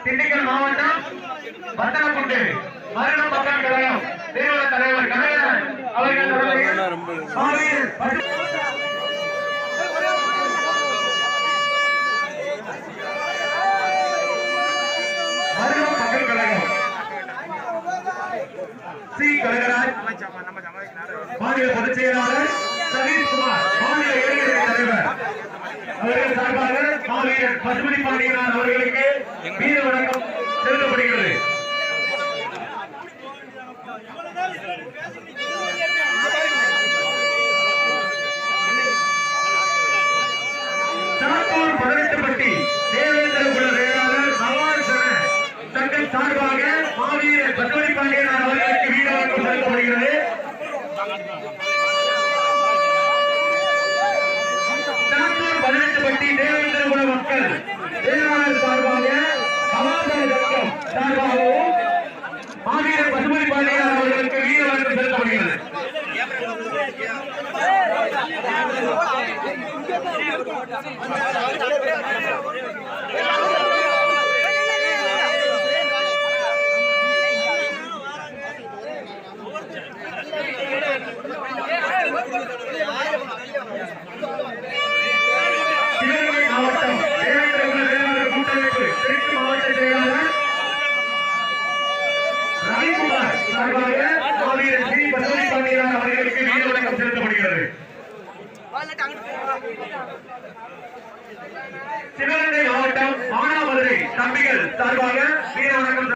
திண்டுக்கல் மாவட்டம் வத்தலக்குண்டு மரணம் பக்கம் கழகம் நிறுவன தலைவர் கனகராஜ் அவர்கள் மரணம் பக்கம் கழகம் சி கனகராஜ் மாநில பொதுச் செயலாளர் சதீஷ்குமார் மாநில இளைஞரணி தலைவர் அவர்கள் சார்பாக மாவீரர் பசுமணி பாண்டியனார் அவர்களுக்கு வீர வணக்கம் செலுத்தப்படுகிறது. சாத்தூர் 18பட்டி தேவேந்திர குல வேளாளர் நவாசன தங்கள் சார்பாக மாவீரர் பசுமணி பாண்டியனார் அவர்களுக்கு வீர வணக்கம் செலுத்தப்படுகிறது. சாத்தூர் 18பட்டி தேவேந்திர குல மக்கள் வேளாளர் சார்பாக சமாதான சங்கம் சார்பாகவும் மாவீரர் பசுமணி பாண்டியனார் அவர்களுக்கு வீர வணக்கம் செலுத்தப்படுகிறது. சிவகங்கை மாவட்டம் தேவேந்திர குல வேளாளர் கூட்டமைப்பு தெற்கு மாவட்ட செயலாளர் ரவிக்குமார் சார்பாக மாவீரர் ஸ்ரீ பசுமணி பாண்டியனார் அவர்களுக்கு வீர வணக்கம் செலுத்தப்படுகிறது. சிவகங்கை மாவட்டம் மானாமதுரை தம்பிகள் சார்பாக வீர வணக்கம்